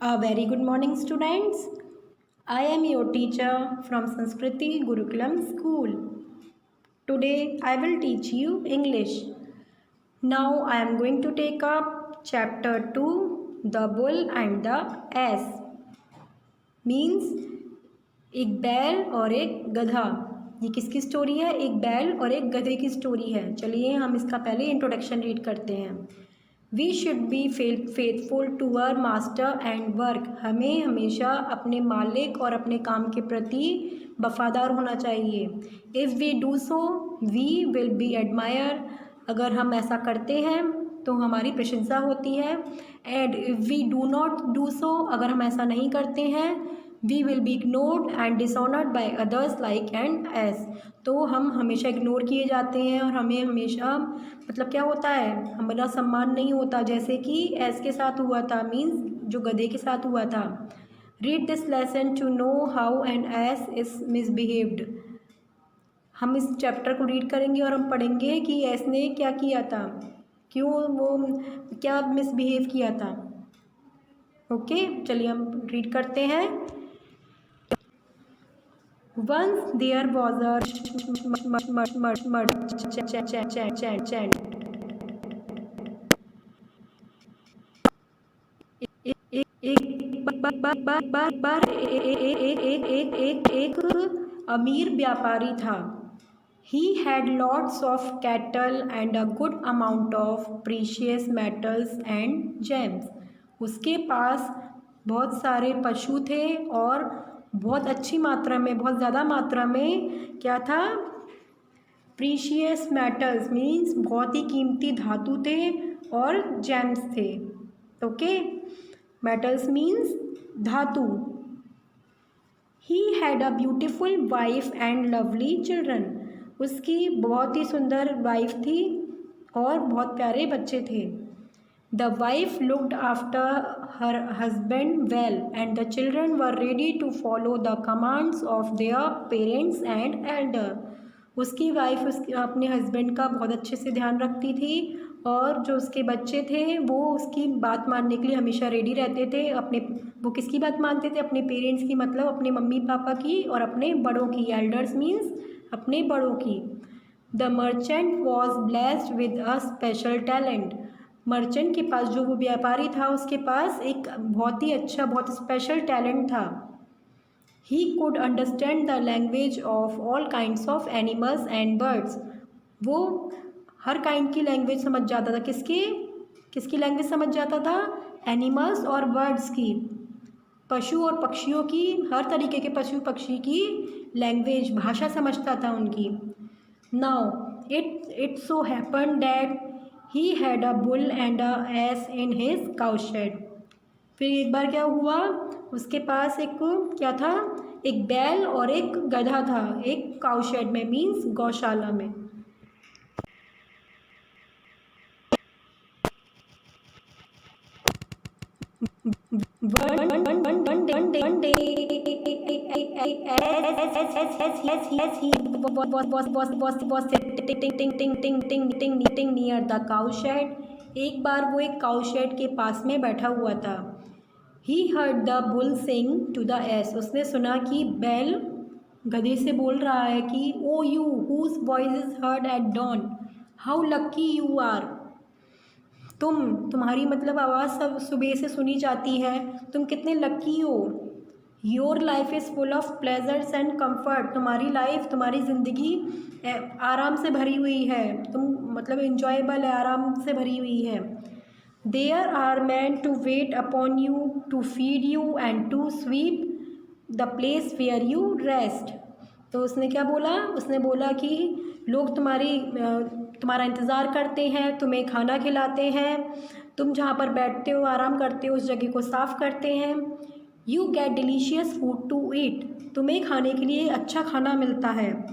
A very good morning, students. I am your teacher from Sanskriti Gurukulam School. Today I will teach you English. Now I am going to take up chapter 2, The Bull and the Ass. Means एक बैल और एक गधा. ये किसकी story है? एक बैल और एक गधे की स्टोरी है. चलिए हम इसका पहले इंट्रोडक्शन रीड करते हैं. We should be faithful to our master and work. हमें हमेशा अपने मालिक और अपने काम के प्रति वफादार होना चाहिए. If we do so we will be admire. अगर हम ऐसा करते हैं तो हमारी प्रशंसा होती है. And if we do not do so, अगर हम ऐसा नहीं करते हैं, we will be ignored and dishonoured by others like an ass. तो हम हमेशा इग्नोर किए जाते हैं और हमें हमेशा मतलब क्या होता है, हमारा सम्मान नहीं होता, जैसे कि एस के साथ हुआ था, मीन्स जो गधे के साथ हुआ था. Read this lesson to know how an ass is misbehaved. हम इस चैप्टर को रीड करेंगे और हम पढ़ेंगे कि एस ने क्या किया था, क्यों वो क्या मिसबिहेव किया था. ओके, चलिए हम रीड करते हैं. Once there was a merchant. एक अमीर व्यापारी था. He had lots of cattle and a good amount of precious metals and gems. उसके पास बहुत सारे पशु थे और बहुत अच्छी मात्रा में, बहुत ज़्यादा मात्रा में क्या था, प्रीशियस मेटल्स मीन्स बहुत ही कीमती धातु थे और जेम्स थे. ओके, मेटल्स मीन्स धातु. He had a beautiful wife and lovely children. उसकी बहुत ही सुंदर वाइफ थी और बहुत प्यारे बच्चे थे. The wife looked after her husband well, and the children were ready to follow the commands of their parents and elder. उसकी वाइफ अपने हस्बैंड का बहुत अच्छे से ध्यान रखती थी और जो उसके बच्चे थे वो उसकी बात मानने के लिए हमेशा रेडी रहते थे. वो किसकी बात मानते थे? अपने पेरेंट्स की, मतलब अपने मम्मी पापा की और अपने बड़ों की. एल्डर्स मीन्स अपने बड़ों की. The merchant was blessed with a special talent. Merchant के पास, जो वो व्यापारी था, उसके पास एक बहुत ही अच्छा, बहुत स्पेशल टैलेंट था. He could understand the language of all kinds of animals and birds. वो हर काइंड की लैंग्वेज समझ जाता था. किसकी लैंग्वेज समझ जाता था? एनिमल्स और बर्ड्स की, पशु और पक्षियों की, हर तरीके के पशु पक्षी की लैंग्वेज, भाषा समझता था उनकी. Now it so happen that he had a bull and a S in his cow shade. फिर एक बार क्या हुआ, उसके पास एक क्या था, एक बैल और एक गधा था, एक काउ शेड में, मीन्स गौशाला में. One day, as he was sitting near the cow shed. एक बार वो एक काउ शेड के पास में बैठा हुआ था. He heard the bull sing to the ass. उसने सुना कि बैल गधे से बोल रहा है कि ओ you whose voice is heard at dawn, how lucky you are. तुम्हारी मतलब आवाज़ सब सुबह से सुनी जाती है, तुम कितने लकी हो. Your life is full of pleasures and comfort. तुम्हारी लाइफ, तुम्हारी ज़िंदगी आराम से भरी हुई है, तुम मतलब इंजॉयबल है, आराम से भरी हुई है. There are men to wait upon you, to feed you and to sweep the place where you rest. तो उसने क्या बोला? उसने बोला कि लोग तुम्हारा इंतज़ार करते हैं, तुम्हें खाना खिलाते हैं, तुम जहाँ पर बैठते हो, आराम करते हो, उस जगह को साफ़ करते हैं. You get delicious food to eat. तुम्हें खाने के लिए अच्छा खाना मिलता है.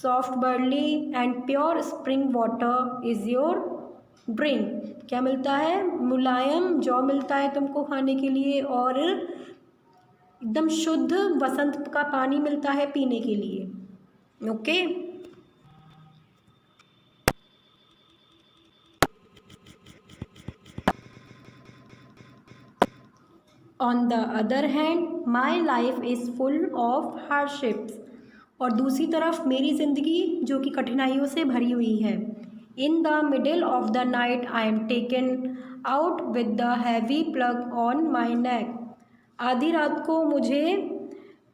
Soft barley and pure spring water is your drink. क्या मिलता है? मुलायम जौ मिलता है तुमको खाने के लिए और एकदम शुद्ध वसंत का पानी मिलता है पीने के लिए. Okay, on the other hand my life is full of hardships. और दूसरी तरफ मेरी ज़िंदगी जो कि कठिनाइयों से भरी हुई है। In the middle of the night I am taken out with the heavy plug on my neck. आधी रात को मुझे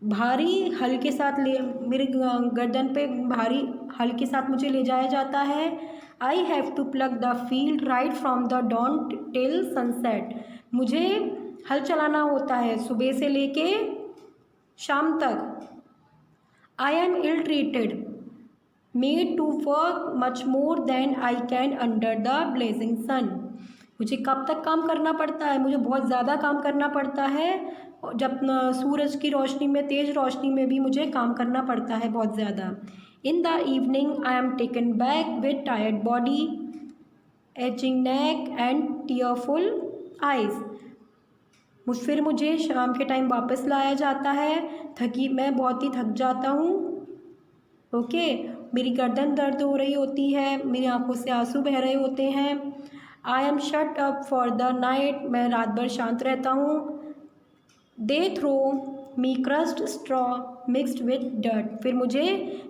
भारी हल के साथ मेरे गर्दन पे भारी हल के साथ मुझे ले जाया जाता है। I have to plough the field right from the dawn till sunset. मुझे हल चलाना होता है सुबह से लेके शाम तक। I am ill treated made to work much more than I can under the blazing sun. मुझे कब तक काम करना पड़ता है? मुझे बहुत ज़्यादा काम करना पड़ता है। जब सूरज की रोशनी में, तेज़ रोशनी में भी मुझे काम करना पड़ता है बहुत ज़्यादा। In the evening I am taken back with tired body, etching neck and tearful eyes. फिर मुझे शाम के टाइम वापस लाया जाता है। मैं बहुत ही थक जाता हूँ। ओके, मेरी गर्दन दर्द हो रही होती है, मेरी आंखों से आंसू बह रहे होते हैं। I am shut up for the night. मैं रात भर शांत रहता हूँ। They throw me crust straw mixed with dirt. फिर मुझे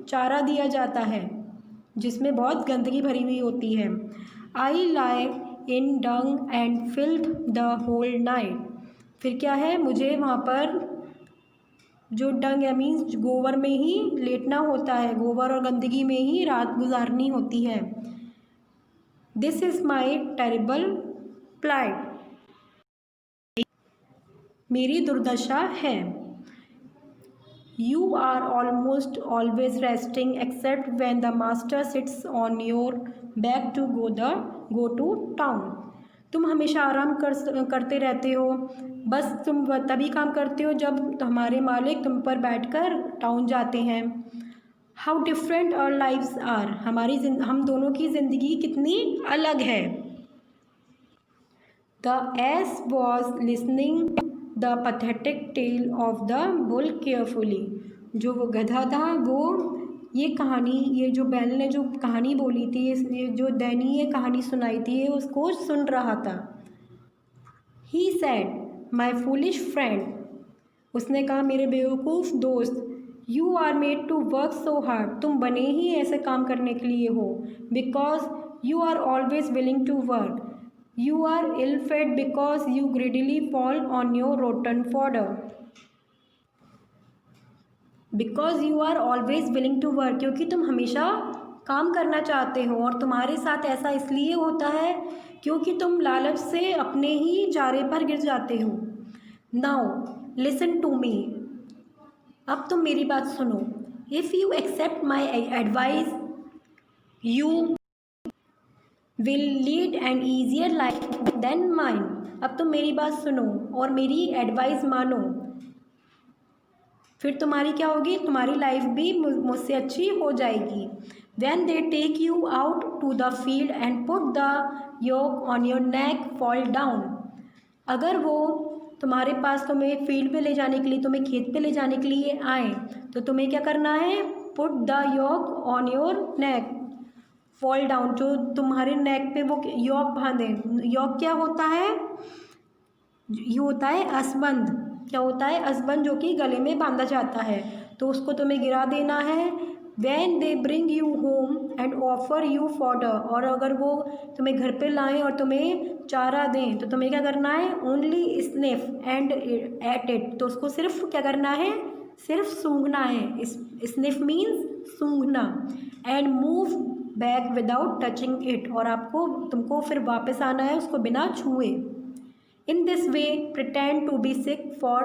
चारा दिया जाता है जिसमें बहुत गंदगी भरी हुई होती है। I lie in dung and filth the whole night. फिर क्या है, मुझे वहाँ पर जो डंग या मीन्स गोबर में ही लेटना होता है, गोबर और गंदगी में ही रात गुजारनी होती है। This is my terrible plight. मेरी दुर्दशा है। You are almost always resting except when the master sits on your back to go to town. तुम हमेशा आराम करते रहते हो, बस तुम तभी काम करते हो जब हमारे मालिक तुम पर बैठकर टाउन जाते हैं। How different our lives are. हम दोनों की ज़िंदगी कितनी अलग है। The ass was listening the pathetic tale of the bull carefully. जो वो गधा था वो ये जो बैल ने जो कहानी बोली थी, ये जो दयनीय कहानी सुनाई थी, ये उसको सुन रहा था। He said my foolish friend. उसने कहा, मेरे बेवकूफ़ दोस्त, you are made to work so hard. तुम बने ही ऐसे काम करने के लिए हो। Because you are always willing to work. You are ill fed because you greedily fall on your rotten fodder. Because you are always willing to work, क्योंकि तुम हमेशा काम करना चाहते हो और तुम्हारे साथ ऐसा इसलिए होता है क्योंकि तुम लालच से अपने ही चारे पर गिर जाते हो। Now listen to me. अब तुम मेरी बात सुनो। If you accept my advice you will lead an easier life than mine. अब तुम मेरी बात सुनो और मेरी एडवाइस मानो, फिर तुम्हारी क्या होगी, तुम्हारी लाइफ भी मुझसे अच्छी हो जाएगी। When they take you out to the field and put the yoke on your neck, fall down। अगर वो तुम्हारे पास तुम्हें फील्ड पे ले जाने के लिए, तुम्हें खेत पे ले जाने के लिए आए, तो तुम्हें क्या करना है, put the yoke on your neck, fall down. जो तुम्हारे नेक पे वो योक बांधे। योक क्या होता है, ये होता है असबंध। क्या होता है, असबंध, जो कि गले में बांधा जाता है, तो उसको तुम्हें गिरा देना है। When they bring you home and offer you fodder। और अगर वो तुम्हें घर पे लाएं और तुम्हें चारा दें, तो तुम्हें क्या करना है, only sniff and at it। तो उसको सिर्फ क्या करना है, सिर्फ सूंघना है। sniff means सूंघना। and move back without touching it। और तुमको फिर वापस आना है उसको बिना छुए। in this way pretend to be sick for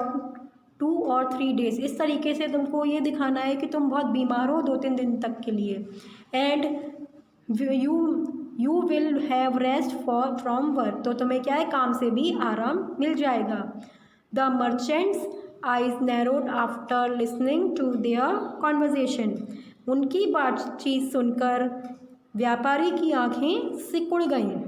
2 or 3 days। इस तरीके से तुमको ये दिखाना है कि तुम बहुत बीमार हो 2-3 दिन तक के लिए। And you will have rest from work. तो तुम्हें क्या है, काम से भी आराम मिल जाएगा। The merchant's eyes narrowed after listening to their conversation. उनकी बातचीत सुनकर व्यापारी की आँखें सिकुड़ गईं।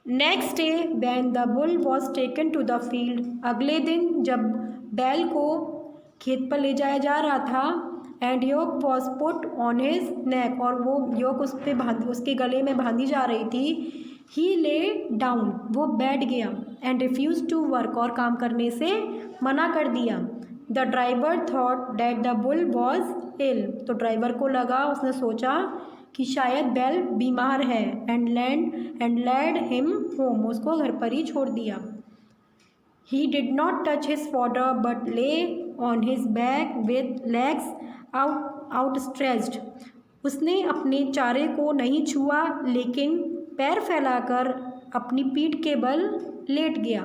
Next day when the bull was taken to the field. अगले दिन जब बैल को खेत पर ले जाया जा रहा था, and yoke was put on his neck. और वो योक उसके गले में बांधी जा रही थी। ही ले डाउन, वो बैठ गया, एंड रिफ्यूज टू वर्क, और काम करने से मना कर दिया। The driver thought that the bull was ill, तो ड्राइवर को लगा, उसने सोचा कि शायद बैल बीमार है, एंड लेड हिम होम, उसको घर पर ही छोड़ दिया। He did not touch his fodder but lay on his back with legs outstretched, उसने अपने चारे को नहीं छुआ लेकिन पैर फैलाकर अपनी पीठ के बल लेट गया।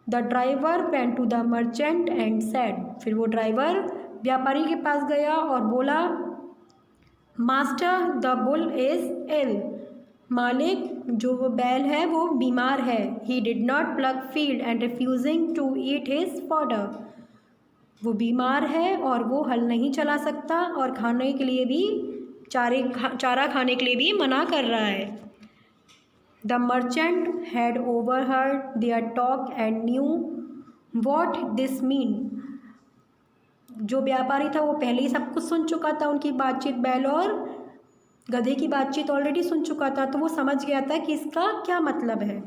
The driver went to the merchant and said, फिर वो ड्राइवर व्यापारी के पास गया और बोला, master the bull is ill, मालिक जो वो बैल है वो बीमार है। He did not plough field and refusing to eat his fodder, वो बीमार है और वो हल नहीं चला सकता और खाने के लिए भी चारा खाने के लिए भी मना कर रहा है। The merchant had overheard their talk and knew what this mean, जो व्यापारी था वो पहले ही सब कुछ सुन चुका था, उनकी बातचीत, बैल और गधे की बातचीत ऑलरेडी सुन चुका था, तो वो समझ गया था कि इसका क्या मतलब है।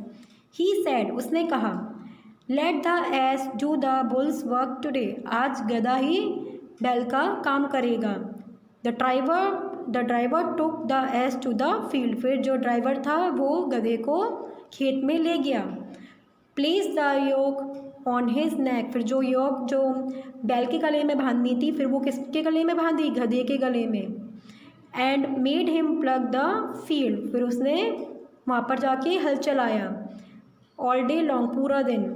ही सेड, उसने कहा, let the ass do the bull's work today, आज गधा ही बैल का काम करेगा। The driver took the ass to the field, फिर जो ड्राइवर था वो गधे को खेत में ले गया। Place the yoke on his neck, फिर जो योक जो बैल के गले में बांधनी थी, फिर वो किसके गले में बांधी, गधे के गले में। And made him plug the field, फिर उसने वहाँ पर जाके हल चलाया। ऑल डे लॉन्ग, पूरा दिन।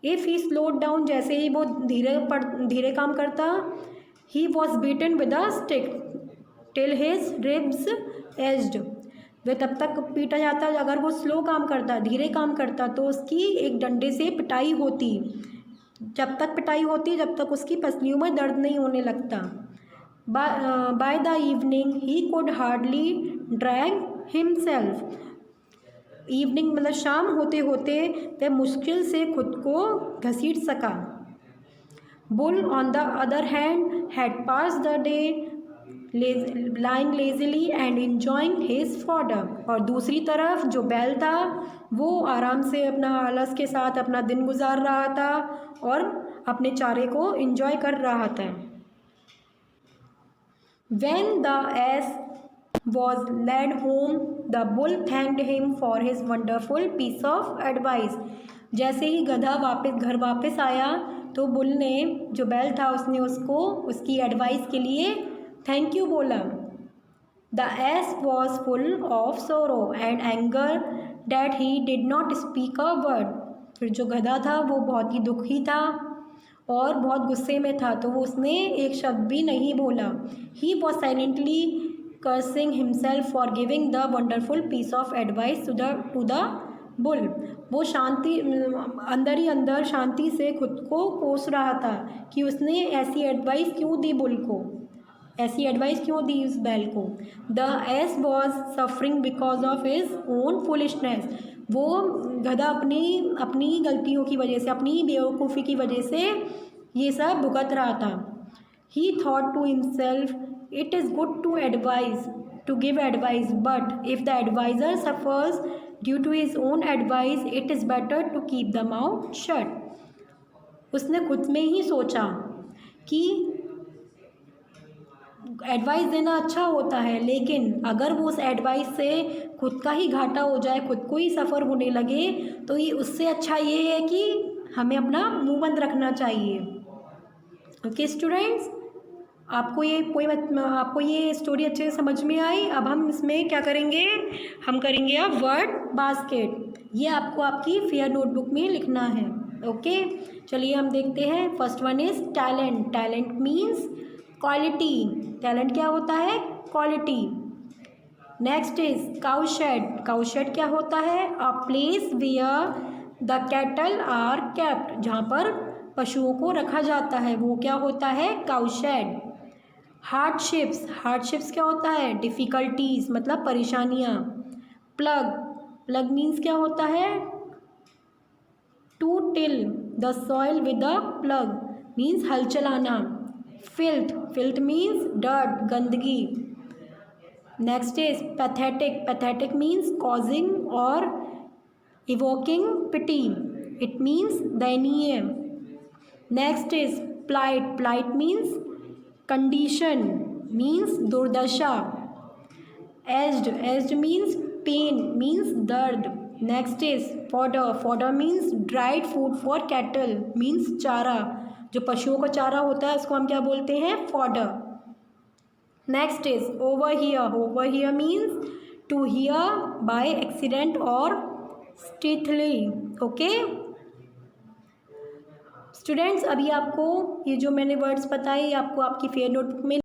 इफ़ ही स्लोड डाउन, जैसे ही वो धीरे काम करता, he was beaten with a stick till his ribs aged, वह तब तक पीटा जाता अगर वो स्लो काम करता, धीरे काम करता, तो उसकी एक डंडे से पिटाई होती, जब तक पिटाई होती जब तक उसकी पसलियों में दर्द नहीं होने लगता। By the evening he could hardly drag himself, evening मतलब शाम होते होते वह मुश्किल से खुद को घसीट सका। Bull on the other hand had passed the day lying lazily and enjoying his fodder, और दूसरी तरफ जो बैल था वो आराम से अपना आलस के साथ अपना दिन गुजार रहा था और अपने चारे को इंजॉय कर रहा था। When the ass was led home, the bull thanked him for his wonderful piece of advice. जैसे ही गधा घर वापस आया तो बुल ने, जो बैल था, उसने उसको उसकी एडवाइस के लिए थैंक यू बोला। The ass was full of sorrow and anger that he did not speak a word. फिर जो गधा था वो बहुत ही दुखी था और बहुत गुस्से में था, तो वो उसने एक शब्द भी नहीं बोला। He was silently cursing himself for giving the wonderful piece of advice to the bull. वो अंदर ही अंदर शांति से खुद को कोस रहा था कि उसने ऐसी एडवाइस क्यों दी बुल को, ऐसी एडवाइस क्यों दी उस बैल को। The ass was suffering because of his own foolishness, वो गधा अपनी गलतियों की वजह से, अपनी बेवकूफ़ी की वजह से ये सब भुगत रहा था। He thought to himself, it is good to give advice, but if the adviser suffers due to his own advice, it is better to keep the mouth shut. उसने खुद में ही सोचा कि एडवाइस देना अच्छा होता है, लेकिन अगर वो उस एडवाइस से खुद का ही घाटा हो जाए, खुद को ही सफ़र होने लगे, तो ये उससे अच्छा ये है कि हमें अपना मुंह बंद रखना चाहिए। ओके स्टूडेंट्स, आपको ये स्टोरी अच्छे से समझ में आई। अब हम इसमें क्या करेंगे, हम करेंगे अब वर्ड बास्केट। ये आपको आपकी फेयर नोटबुक में लिखना है। ओके, चलिए हम देखते हैं। First one is talent. Talent means quality. Talent क्या होता है, quality. Next is cowshed. Cowshed क्या होता है, a place where the cattle are kept, जहाँ पर पशुओं को रखा जाता है, वो क्या होता है, काउशेड। हार्डशिप्स। हार्डशिप्स क्या होता है, डिफ़िकल्टीज मतलब परेशानियाँ। प्लग। प्लग मीन्स क्या होता है, to till the soil with a plough means हल चलाना। फिल्थ। फिल्थ मीन्स डर्ट, गंदगी। Next is pathetic. Pathetic means causing और इवोकिंग पिटी. इट मीन्स दयनीय. Next is plight. Plight means condition, means दुर्दशा. Aged. Aged means pain, means दर्द. Next is fodder. Fodder means dried food for cattle, means चारा. जो पशुओं का चारा होता है उसको हम क्या बोलते हैं? Fodder. Next is overhear. Overhear means to hear by accident और स्टीथली. ओके स्टूडेंट्स, अभी आपको ये जो मैंने वर्ड्स बताए आपको आपकी फेयर नोटबुक में